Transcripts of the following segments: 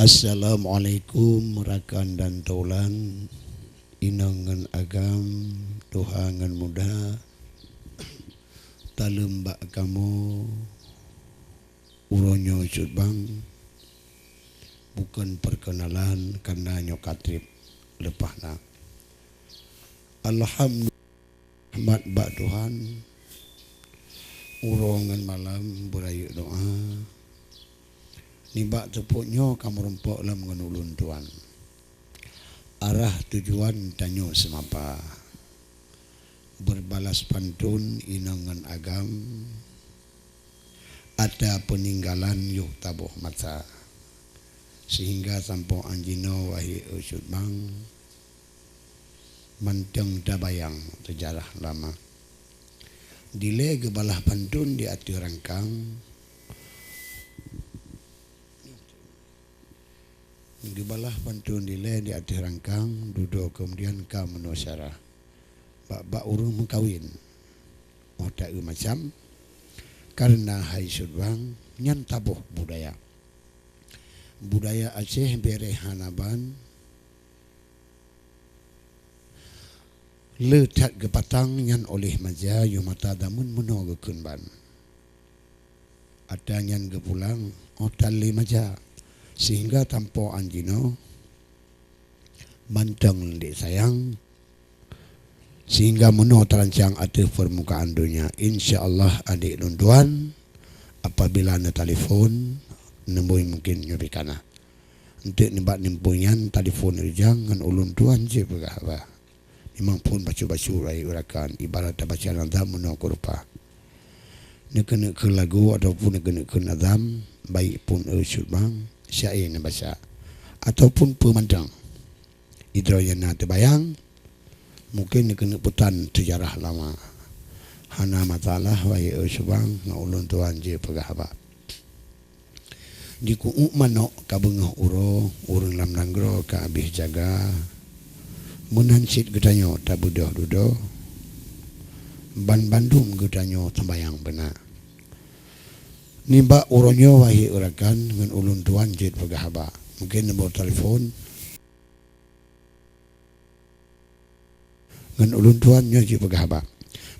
Assalamualaikum rakan dan taulan inangan agam tuhangan muda talembak kamu uronyo cudbang bukan perkenalan karena nyokatrip lepahna. Alhamdulillah bak Tuhan urongan malam berayu doa nibak tepuknya kamu rempok lam ngenulun Tuhan. Arah tujuan tanyo semapa berbalas pantun inangan agam ada peninggalan yuk tabuh mata sehingga sampo anjino wahi usut bang manteng dabayang sejarah lama dile gebalah pantun di ati rangkang gebalah pantun dile di ati rangkang duduk kemudian ka menusyara bak urung mengkawin tak macam karena hai sudbang nyan tabuh budaya Aceh bere hanaban letak gepatang nyan oleh maja yumata damun menogekeun ban ada nyan gepulang otali maja sehingga tampo anjino manteng dek sayang sehingga meno terancang ada permukaan dunia. InsyaAllah adik lunduan apabila ada telefon nembui mungkin nyobikana untuk nimbat nimpunyan telefon ujang ngan ulun tuan je begah memang pun bacu-bacu rai urakan ibarat baca nazam meno kurupa nekene ke lagu ataupun nekene ke nazam baik pun usul bang syair yang baca ataupun pemandang hidroyana terbayang mungkin kena putan sejarah lama hana matalah wahai usbang ngaulun tuan je pegahaba di ku manok ka bengah urang lam nanggro ka abih jaga menansit gedanyo tabudoh dudo ban Bandung gedanyo sembayang benar nimba uronyo wahi urakan ngan ulun tuan jid pegahaba mungkin nombor telefon ngan ulun tuan nyo jid pegahaba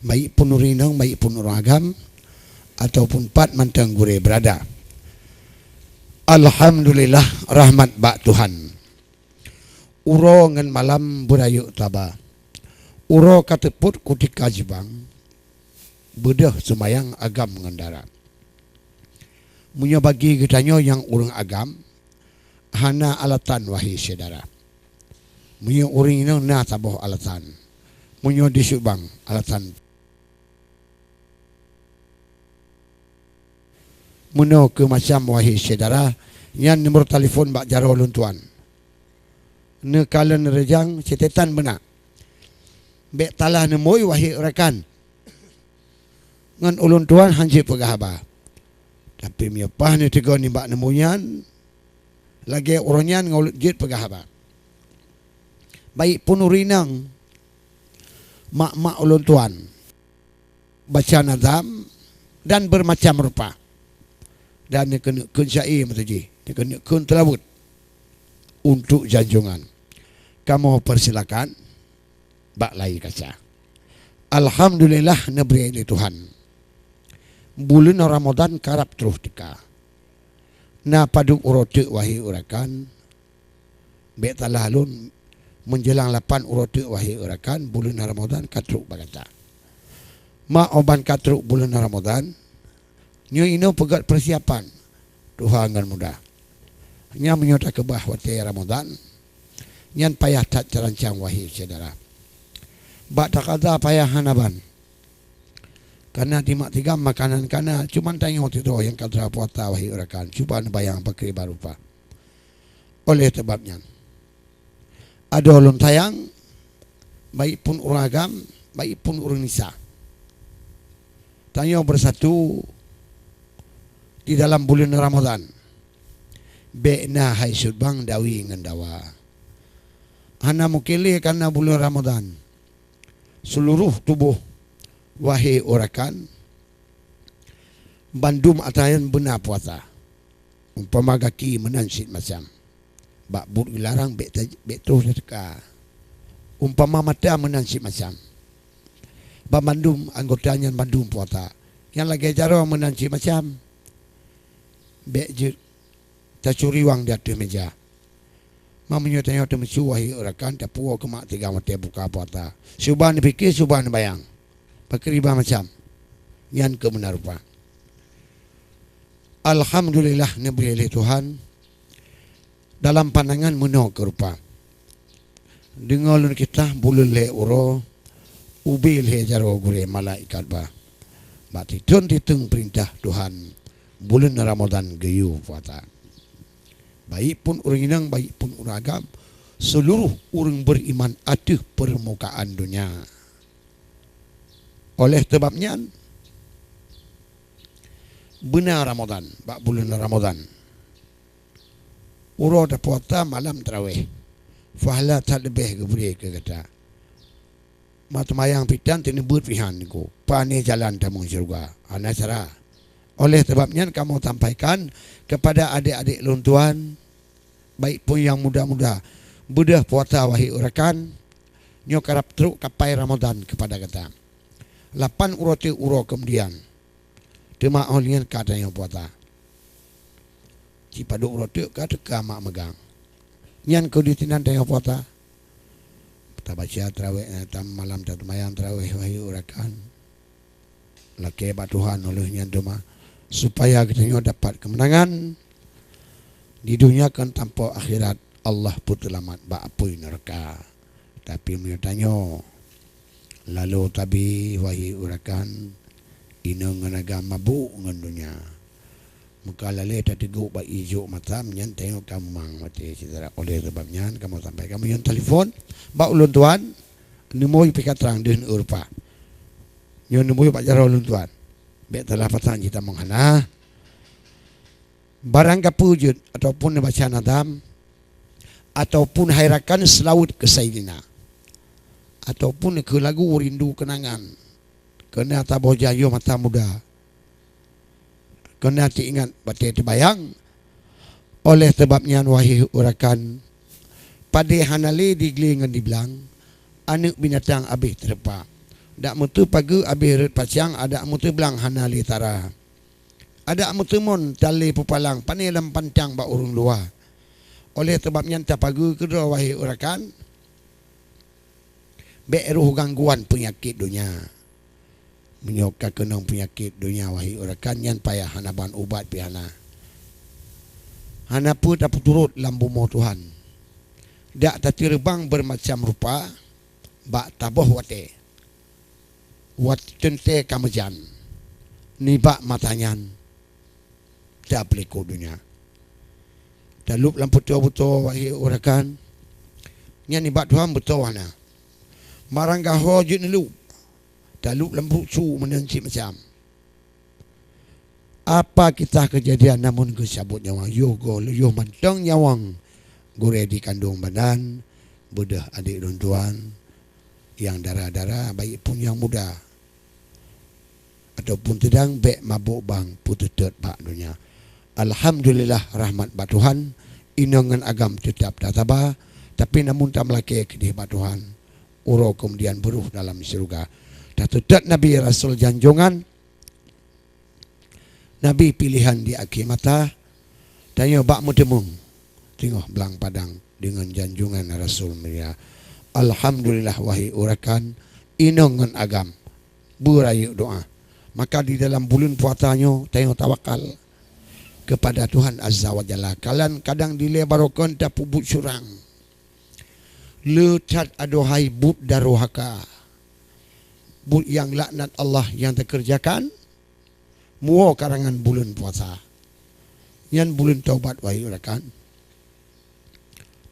baik pun urinang baik pun orang agam ataupun pat mantang gure berada. Alhamdulillah rahmat bak Tuhan uro ngan malam berayu taba uro kateput kutika jibang bedah sembayang agam ngendara munyo bagi gedanyo yang urang agam hana alatan wahi saudara munyo uring ino na taboh alatan munyo disubang alatan muno ke macam wahi saudara yang nombor telefon bak jaro luntuan ne kalen rejang cetetan benak bek talah nemoi wahi rekan ngan ulun tuan hanji pegahaba tapi miapah ni tiga ni bak nemunyan lagi uronyan ngaulut jid pegahaba baik pun urinang mak ulun tuan baca nazam dan bermacam rupa dan ni kena kun syair mataji ni kena kun telawut untuk janjungan kamu persilakan bak lai kaca. Alhamdulillah neberi ini Tuhan bulan Ramadan karap terus tika na paduk urote wahi urakan bek talah alun menjelang 8 urote wahi urakan bulan Ramadan katruk bagata ma oban katruk bulan Ramadan nyo ino pegat persiapan tuhangan muda nya menyota kebah wate Ramadan nyan payah tak terancang wahi saudara bak takada payah hanaban karena timak tiga makanan kana cuma tanya waktu itu yang kadra puasa wahi urakan cuba bayang pakai barupa oleh sebabnya ada ulun tayang baik pun orang agam baik pun orang nisa tanya bersatu di dalam bulan Ramadan be'na hai sudbang dawi ngendawa hana mukili karena bulan Ramadan seluruh tubuh wahi urakan bandum atayan benar puasa umpama kaki menansit macam Bak but larang bek terus teka. Umpama mata menansi macam. Ba mandum anggotanya mandum puata. Yang lagi jaro menansi macam. Bek je tercuri wang di atas meja. Mamanya tanya tu mesu wahi orakan tak puas ke mak tiga mata buka puata. Subhan fikir subhan bayang. Pakriba macam. Yang ke benar rupa. Alhamdulillah nebri oleh Tuhan. Dalam pandangan menok ke rupa. Dengar kita bulun le uro. Ubi le jaro gure malaikat ba. Bati titung perintah Tuhan. Bulan Ramadan geyu puasa. Baik pun orang inang, baik pun orang agam, seluruh orang beriman ada permukaan dunia. Oleh sebabnya benar Ramadan, bak bulan Ramadan. Uro dah puasa malam tarawih. Fahala tak lebih ke boleh ke kata. Matamayang pitan tini berpihan ku. Pane jalan tamung syurga. Ana cara. Oleh sebabnya kamu sampaikan kepada adik-adik luntuan, baik pun yang muda-muda, bedah puasa wahai urakan, nyo karap teruk kapai Ramadan kepada kata. 8 uroti uro kemudian, tema olian kata yang puasa. Cipadu uroti kata kamak megang. Nyan kau ditinan tengah puasa. Tak baca terawih, tam malam tak mayang terawih wahai urakan. Laki bat Tuhan oleh nyan doma. Supaya kita dapat kemenangan di dunia kan tanpa akhirat. Allah pun selamat bak apui neraka. Tapi menyatanya lalu tabi wahi urakan ina nganaga mabuk ngan dunia. Muka lale tak teguk bak ijuk mata menyan tengok tamang mati saudara. Oleh sebabnya kamu sampai kamu yang telefon bak ulun tuan nemoi pikat terang den urpa. Nyo nemoi bak jaro ulun tuan. Bek telah patang kita menghana barang kapujud ataupun baca nadam ataupun hairakan selaut ke Sayyidina ataupun ke lagu rindu kenangan kena taboh jayo mata muda kena diingat batai terbayang oleh sebabnya wahai urakan pada hanale digelingan dibelang anak binatang habis terpa. Dak mutu pagi habis ret paciang ada mutu belang hana litara. Ada mutu mon tali pupalang panai dalam pancang ba urung luar. Oleh sebabnya tak pagi kedua wahai urakan beruh gangguan penyakit dunia. Menyoka kenang penyakit dunia wahai urakan yang payah hana ban ubat pihana. Hana pun dapat turut lambu mau Tuhan. Dak terbang bermacam rupa bak taboh wate. Wat tente kamajan nibak matanyan dah peliko dunia dah lup lampu betul wahai urakan nyan nibak Tuhan betul wana marang gaho je nelu dah lup lampu su menanci macam apa kita kejadian namun kesabut nyawang yo mantang nyawang gore di kandung badan bedah adik dan tuan yang darah-darah baik pun yang muda ataupun sedang bek mabuk bang putus bak dunia. Alhamdulillah rahmat bat Tuhan inangan agam tetap tak tabah tapi namun tak melaki kedih bat Tuhan uro kemudian beruh dalam syurga. Tak tetap Nabi Rasul janjongan Nabi pilihan di akhir mata tanya bak mutemung tengok belang padang dengan janjungan Rasul mulia. Alhamdulillah wahai urakan inangan agam berayu doa. Maka di dalam bulan puasanya tengok tawakal kepada Tuhan Azza wa Jalla. Kalian kadang dilebarkan tak pubut surang. Lecat aduhai but daruhaka. But yang laknat Allah yang terkerjakan. Mua karangan bulan puasa. Yang bulan taubat wahai urakan.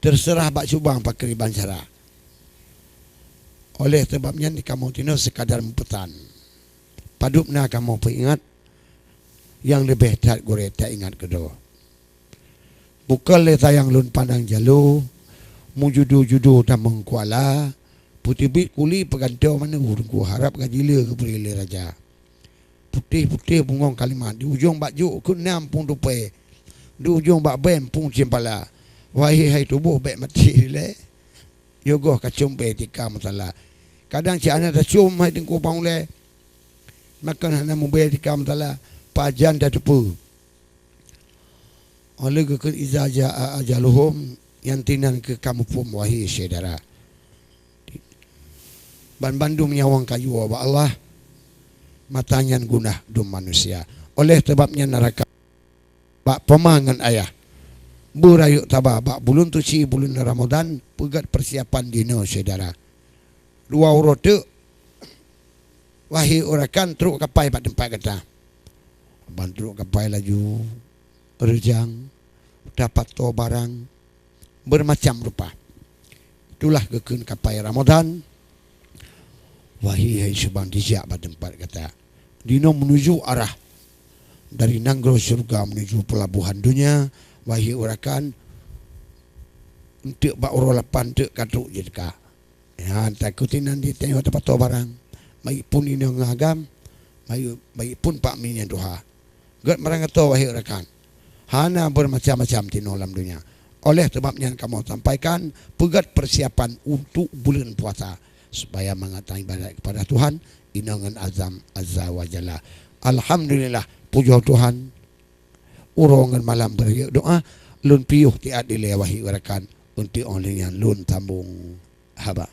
Terserah bak subang pakai bansara. Oleh sebabnya kamu tino sekadar mempetan. Padupna kamu peringat yang lebih tak gore tak ingat kedua. Bukan le tayang lun pandang jalu, mujudu-judu tamang kuala, putih bit kuli pegantau mana urku harap gajila ke berile raja. Putih-putih bungong kalimat di ujung bak juk ke 6 pun rupai. Di ujung bak bem pun cimpala. Wahai hai tubuh baik mati le. Yogoh kacum be tika masalah. Kadang si anak dah cium hai tengku pang le. Makan hana mubay tika masalah. Pajan dah tepu. Oleh ke iza ajaluhum yang tinan ke kamu pun wahai saudara. Ban bandum nyawang kayu wa Allah matanya gunah dum manusia. Oleh sebabnya neraka bak pemangan ayah burayuk tabah bak bulun tuci bulan Ramadan pegat persiapan dino saudara. Dua urote wahai orakan truk kapai bak tempat kata. Bantu kapai laju rejang dapat to barang bermacam rupa. Itulah kekun kapai Ramadan. Wahai subang dijak bak tempat kata. Dino menuju arah dari nanggro surga menuju pelabuhan dunia. Wahai orakan untuk bak urolapan untuk katruk je dekat. Ya, takutin nanti tengok tempat to barang. Baik pun ini ngagam, baik pun pak minyak doha. Gak merang kata wahai orakan. Hana bermacam-macam tino dalam dunia. Oleh sebabnya kamu sampaikan pegat persiapan untuk bulan puasa supaya mengatakan ibadat kepada Tuhan inangan azam azza wa jalla. Alhamdulillah puja Tuhan. Urongan malam berdoa lun piuh ti adile wahi warakan untuk orang yang lun tambung haba.